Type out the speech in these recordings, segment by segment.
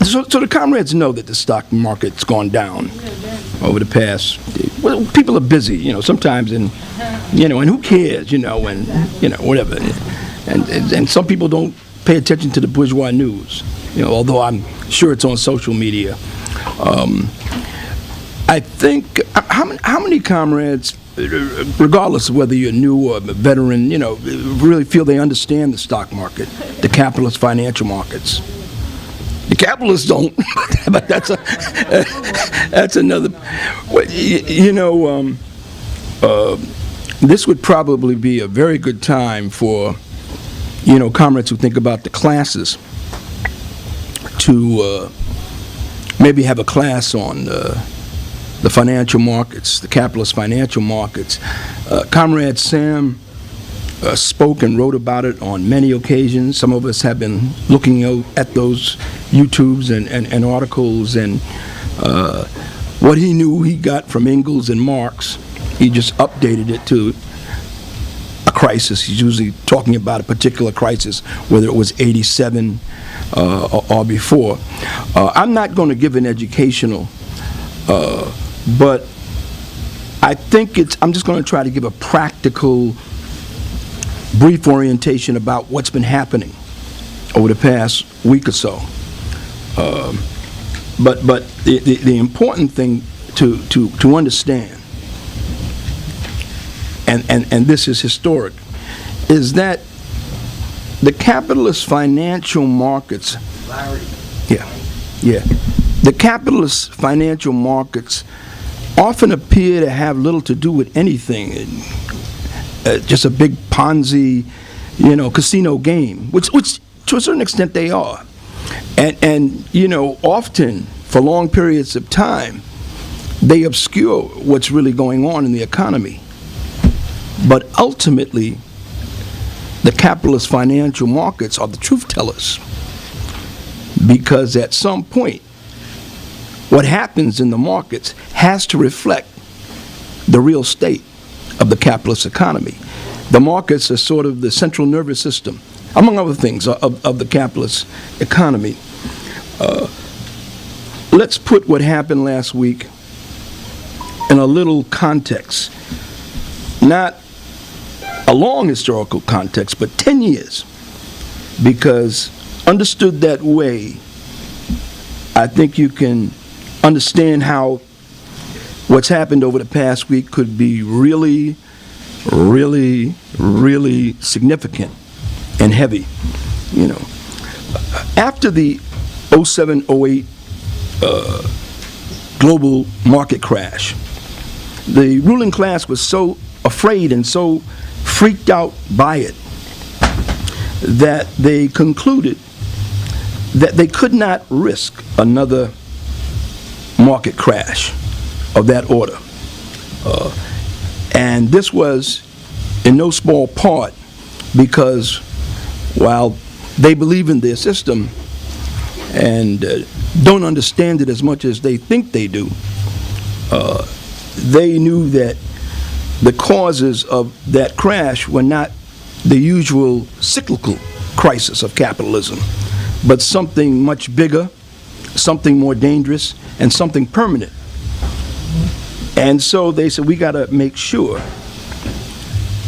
So the comrades know that the stock market's gone down over the past. Well, people are busy, sometimes, and and who cares, and whatever, and some people don't pay attention to the bourgeois news, although I'm sure it's on social media. I think how many comrades, regardless of whether you're new or a veteran, really feel they understand the stock market, the capitalist financial markets. The capitalists don't, but that's another. This would probably be a very good time for, comrades who think about the classes to maybe have a class on the financial markets, the capitalist financial markets. Comrade Sam spoke and wrote about it on many occasions. Some of us have been looking at those YouTubes and articles, and what he knew he got from Engels and Marx, he just updated it to a crisis. He's usually talking about a particular crisis, whether it was 87 or before. I'm not going to give an educational, but I think I'm just going to try to give a practical, brief orientation about what's been happening over the past week or so. But the important thing to understand, and this is historic, is that the capitalist financial markets, the capitalist financial markets often appear to have little to do with anything. Just a big Ponzi, casino game, which to a certain extent they are, and often for long periods of time they obscure what's really going on in the economy. But ultimately, the capitalist financial markets are the truth tellers, because at some point, what happens in the markets has to reflect the real state of the capitalist economy. The markets are sort of the central nervous system, among other things, of the capitalist economy. Let's put what happened last week in a little context. Not a long historical context, but 10 years. Because understood that way, I think you can understand how what's happened over the past week could be really, really, really significant and heavy. After the 07-08 global market crash, the ruling class was so afraid and so freaked out by it that they concluded that they could not risk another market crash of that order. And this was in no small part because while they believe in their system and don't understand it as much as they think they do, they knew that the causes of that crash were not the usual cyclical crisis of capitalism, but something much bigger, something more dangerous, and something permanent. And so they said, we got to make sure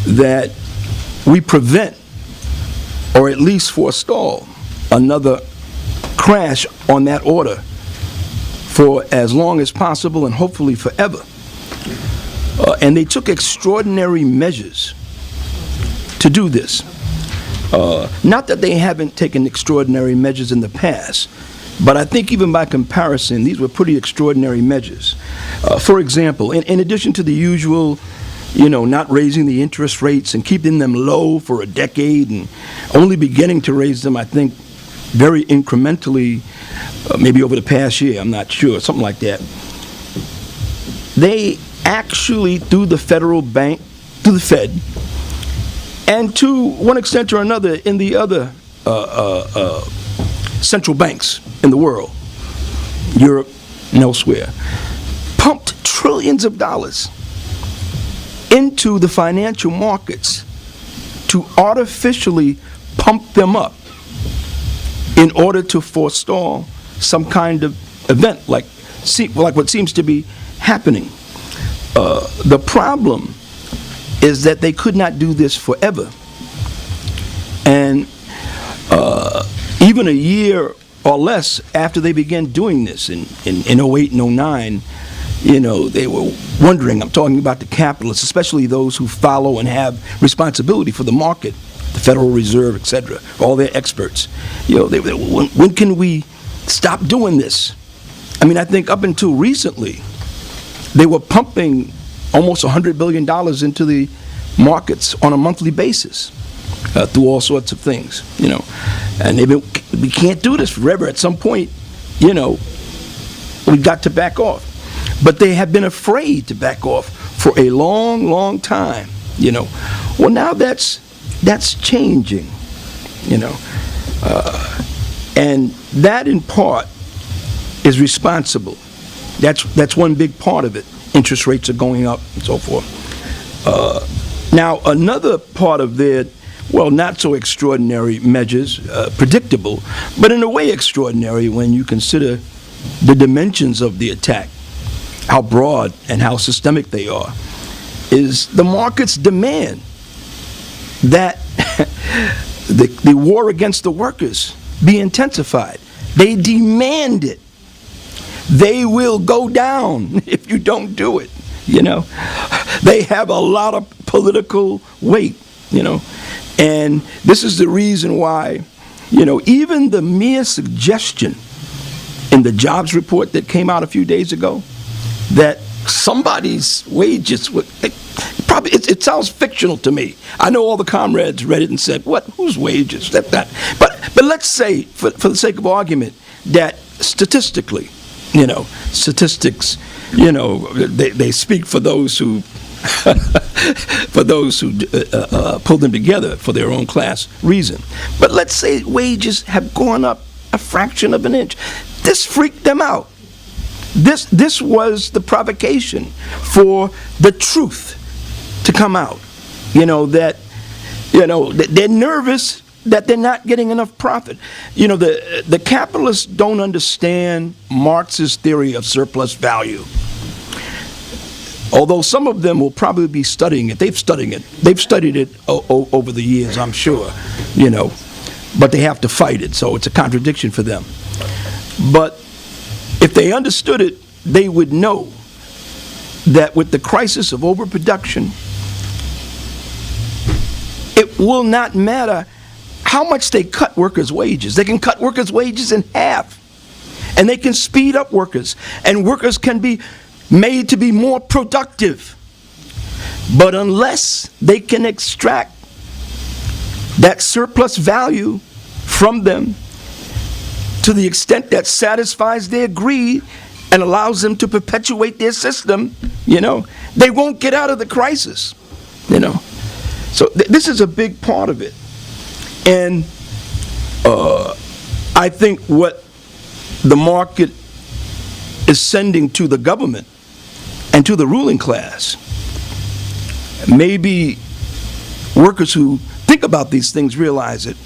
that we prevent, or at least forestall, another crash on that order for as long as possible and hopefully forever. And they took extraordinary measures to do this. Not that they haven't taken extraordinary measures in the past, but I think even by comparison, these were pretty extraordinary measures. For example, in addition to the usual, not raising the interest rates and keeping them low for a decade and only beginning to raise them, I think, very incrementally, maybe over the past year, I'm not sure, something like that. They actually, through the federal bank, through the Fed, and to one extent or another in the other central banks in the world, Europe and elsewhere, pumped trillions of dollars into the financial markets to artificially pump them up in order to forestall some kind of event like what seems to be happening. The problem is that they could not do this forever. And even a year or less after they began doing this in 08 and 09, they were wondering, I'm talking about the capitalists, especially those who follow and have responsibility for the market, the Federal Reserve, etc., all their experts. When can we stop doing this? I mean, I think up until recently, they were pumping almost $100 billion into the markets on a monthly basis through all sorts of things, And we can't do this forever. At some point, we've got to back off. But they have been afraid to back off for a long, long time, Well, now that's changing, And that, in part, is responsible. That's one big part of it. Interest rates are going up and so forth. Now, another part of their, not so extraordinary measures, predictable, but in a way extraordinary when you consider the dimensions of the attack, how broad and how systemic they are, is the market's demand that the war against the workers be intensified. They demand it. They will go down if you don't do it, They have a lot of political weight, And this is the reason why, even the mere suggestion in the jobs report that came out a few days ago that somebody's wages would, it sounds fictional to me. I know all the comrades read it and said, what, whose wages? But let's say, for the sake of argument, that statistically, statistics, they speak for those who pull them together for their own class reason. But let's say wages have gone up a fraction of an inch. This freaked them out. This was the provocation for the truth to come out. That they're nervous that they're not getting enough profit. The capitalists don't understand Marx's theory of surplus value. Although some of them will probably be studying it. They've studied it over the years, I'm sure, but they have to fight it, so it's a contradiction for them. But if they understood it, they would know that with the crisis of overproduction, it will not matter how much they cut workers' wages. They can cut workers' wages in half, and they can speed up workers, and workers can be made to be more productive. But unless they can extract that surplus value from them to the extent that satisfies their greed and allows them to perpetuate their system, they won't get out of the crisis, So this is a big part of it. And I think what the market is sending to the government and to the ruling class, maybe workers who think about these things realize it,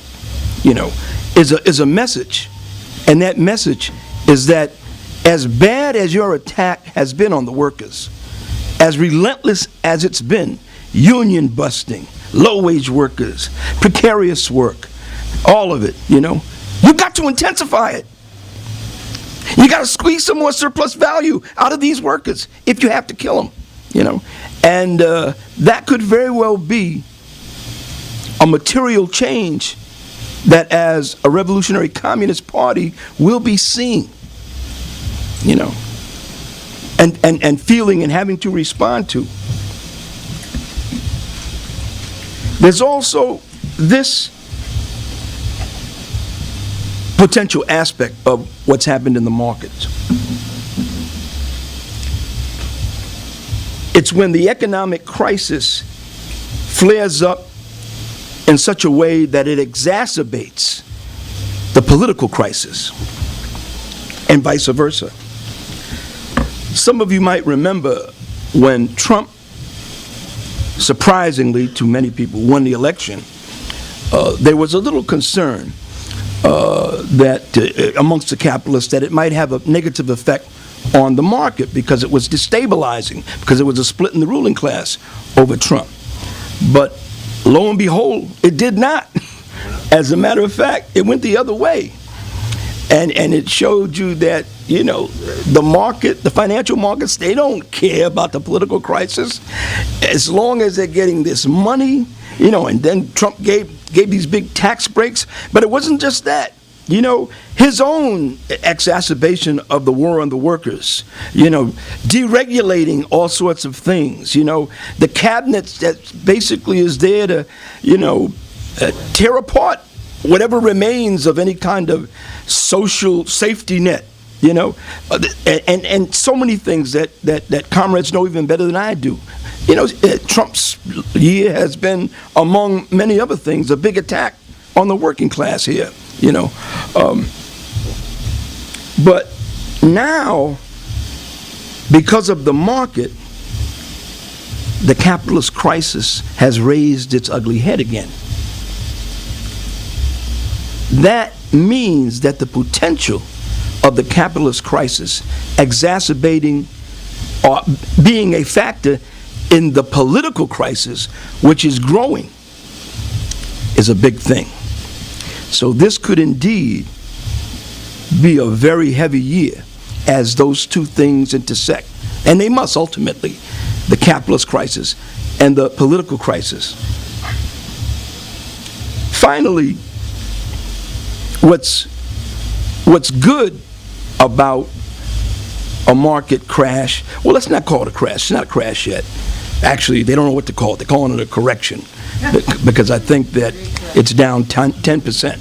is a message. And that message is that as bad as your attack has been on the workers, as relentless as it's been, union busting, low-wage workers, precarious work, all of it, you've got to intensify it. You got to squeeze some more surplus value out of these workers if you have to kill them, And that could very well be a material change that as a revolutionary communist party will be seeing, and feeling and having to respond to. There's also this potential aspect of what's happened in the markets. It's when the economic crisis flares up in such a way that it exacerbates the political crisis, and vice versa. Some of you might remember when Trump, surprisingly to many people, won the election, there was a little concern that amongst the capitalists, that it might have a negative effect on the market because it was destabilizing, because there was a split in the ruling class over Trump. But lo and behold, it did not. As a matter of fact, it went the other way. And it showed you that, the market, the financial markets, they don't care about the political crisis as long as they're getting this money, and then Trump gave these big tax breaks. But it wasn't just that. His own exacerbation of the war on the workers, deregulating all sorts of things, the cabinet that basically is there to, tear apart whatever remains of any kind of social safety net, and so many things that comrades know even better than I do. Trump's year has been, among many other things, a big attack on the working class here, But now, because of the market, the capitalist crisis has raised its ugly head again. That means that the potential of the capitalist crisis exacerbating or being a factor in the political crisis, which is growing, is a big thing. So this could indeed be a very heavy year as those two things intersect. And they must ultimately, the capitalist crisis and the political crisis. Finally, what's good about a market crash, well, let's not call it a crash. It's not a crash yet. Actually, they don't know what to call it. They're calling it a correction because I think that it's down 10%,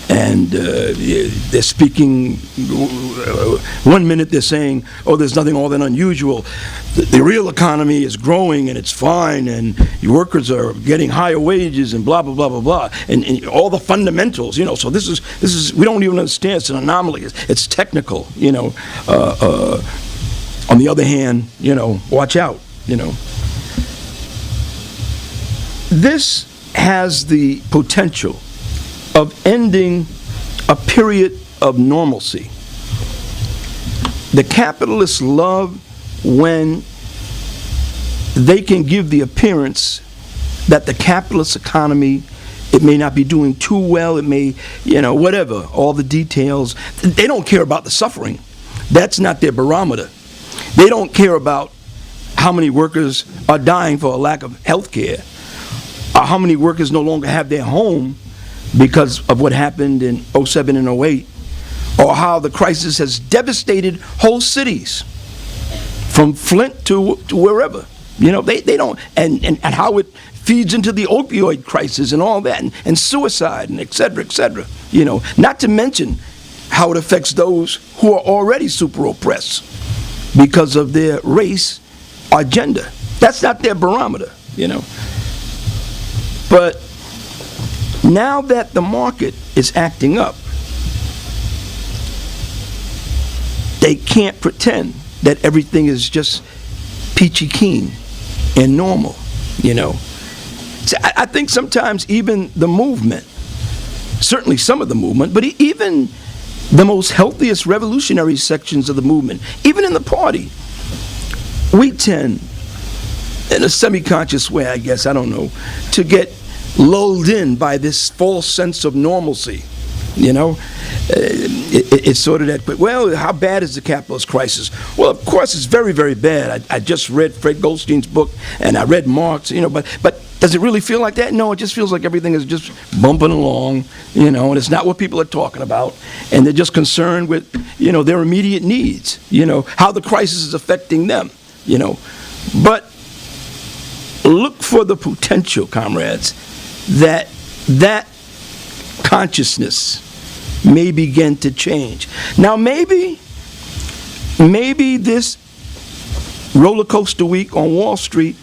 and they're speaking, 1 minute they're saying, oh, there's nothing all that unusual. The real economy is growing and it's fine and your workers are getting higher wages and blah, blah, blah, blah, blah. And all the fundamentals, so this is, we don't even understand, it's an anomaly. It's technical, On the other hand, watch out, This has the potential of ending a period of normalcy. The capitalists love when they can give the appearance that the capitalist economy, it may not be doing too well, it may, whatever, all the details. They don't care about the suffering. That's not their barometer. They don't care about how many workers are dying for a lack of health care, or how many workers no longer have their home because of what happened in 07 and 08, or how the crisis has devastated whole cities from Flint to wherever. They don't, and how it feeds into the opioid crisis and all that, and suicide, and et cetera, not to mention how it affects those who are already super oppressed because of their race or gender. That's not their barometer, But now that the market is acting up, they can't pretend that everything is just peachy keen and normal, So I think sometimes even the movement, certainly some of the movement, but even the most healthiest revolutionary sections of the movement, even in the party, we tend, in a semi-conscious way, I guess, I don't know, to get lulled in by this false sense of normalcy. It's sort of that, but well, how bad is the capitalist crisis? Well, of course, it's very, very bad. I just read Fred Goldstein's book, and I read Marx, but does it really feel like that? No, it just feels like everything is just bumping along, and it's not what people are talking about, and they're just concerned with, their immediate needs, how the crisis is affecting them, But look for the potential, comrades, that consciousness may begin to change. Now, maybe this roller coaster week on Wall Street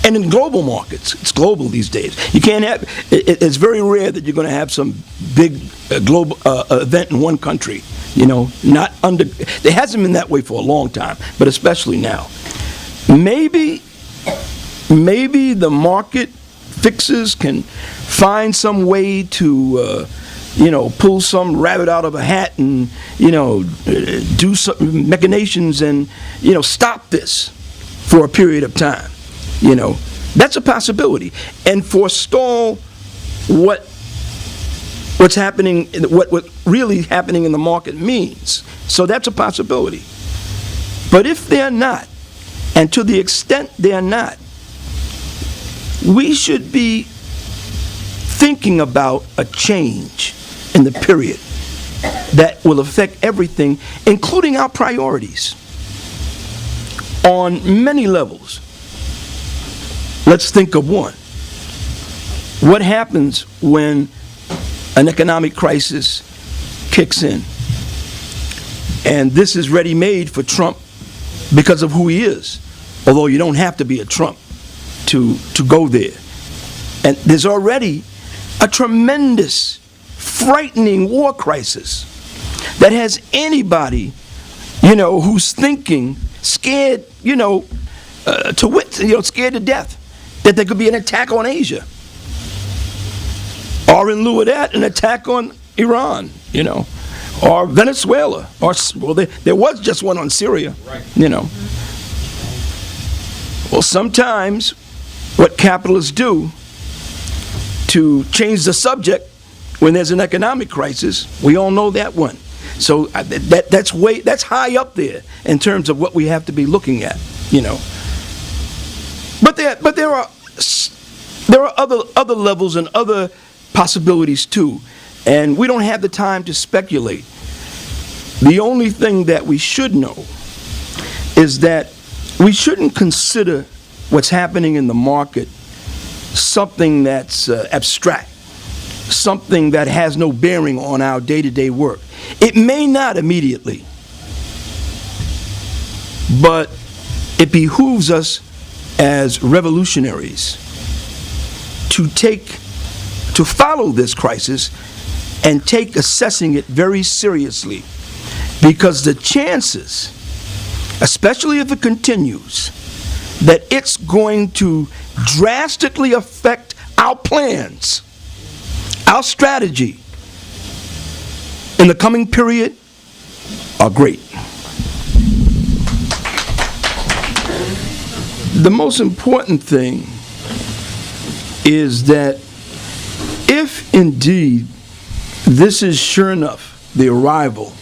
and in global markets, it's global these days. You can't have, it's very rare that you're going to have some big global event in one country, it hasn't been that way for a long time, but especially now. Maybe the market fixers can find some way to pull some rabbit out of a hat and, do some machinations and, stop this for a period of time. That's a possibility. And forestall what's happening, what really happening in the market means. So that's a possibility. But if they're not, and to the extent they're not, we should be thinking about a change in the period that will affect everything, including our priorities, on many levels. Let's think of one. What happens when an economic crisis kicks in? And this is ready-made for Trump because of who he is, although you don't have to be a Trump to go there. And there's already a tremendous, frightening war crisis that has anybody, who's thinking, scared, scared to death that there could be an attack on Asia. Or in lieu of that, an attack on Iran, or Venezuela, or, well, there was just one on Syria, right. Well, sometimes what capitalists do to change the subject when there's an economic crisis, we all know that one. So that's high up there in terms of what we have to be looking at, But there are other levels and other possibilities too, and we don't have the time to speculate. The only thing that we should know is that we shouldn't consider what's happening in the market something that's abstract, something that has no bearing on our day-to-day work. It may not immediately, but it behooves us as revolutionaries to follow this crisis and take assessing it very seriously, because the chances, especially if it continues, that it's going to drastically affect our plans, our strategy in the coming period are great. The most important thing is that if indeed this is sure enough the arrival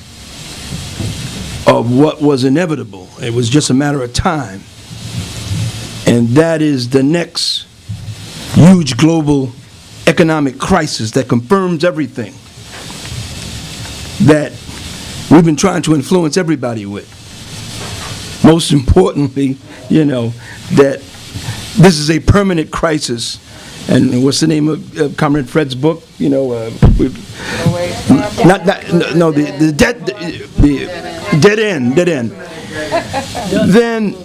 of what was inevitable, it was just a matter of time, and that is the next huge global economic crisis that confirms everything that we've been trying to influence everybody with. Most importantly, that this is a permanent crisis. And what's the name of Comrade Fred's book? The dead end. Then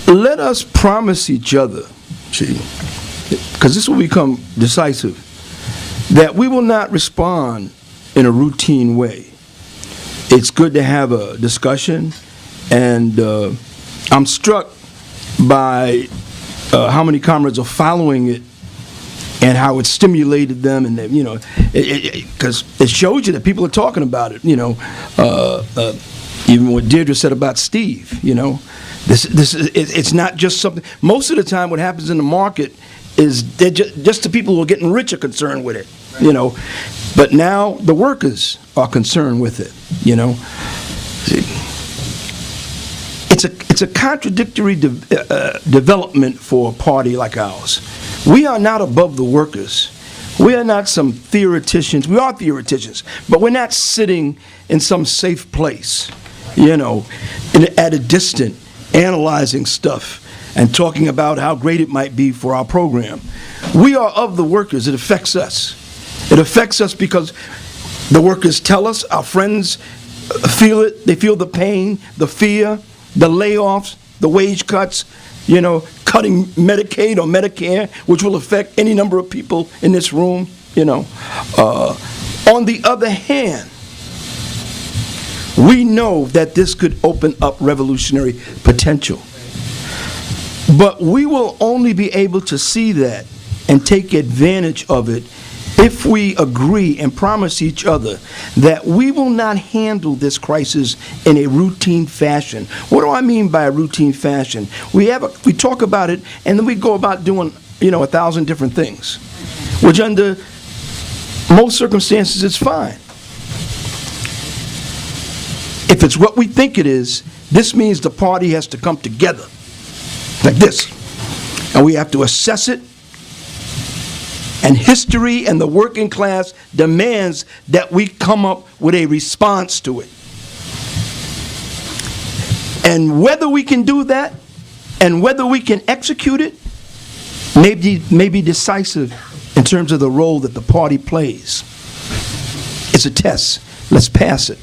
let us promise each other, because this will become decisive, that we will not respond in a routine way. It's good to have a discussion, and I'm struck by how many comrades are following it and how it stimulated them, and because it shows you that people are talking about it. Even what Deirdre said about Steve. This is it's not just something. Most of the time, what happens in the market is just the people who are getting rich are concerned with it. But now the workers are concerned with it. It's a contradictory development for a party like ours. We are not above the workers. We are not some theoreticians. We are theoreticians, but we're not sitting in some safe place, at a distance, analyzing stuff and talking about how great it might be for our program. We are of the workers. It affects us. It affects us because the workers tell us, our friends feel it. They feel the pain, the fear, the layoffs, the wage cuts, cutting Medicaid or Medicare, which will affect any number of people in this room, On the other hand, we know that this could open up revolutionary potential. But we will only be able to see that and take advantage of it if we agree and promise each other that we will not handle this crisis in a routine fashion. What do I mean by a routine fashion? We talk about it, and then we go about doing, 1,000 different things, which under most circumstances is fine. If it's what we think it is, this means the party has to come together like this, and we have to assess it. And history and the working class demands that we come up with a response to it. And whether we can do that and whether we can execute it may be decisive in terms of the role that the party plays. It's a test. Let's pass it.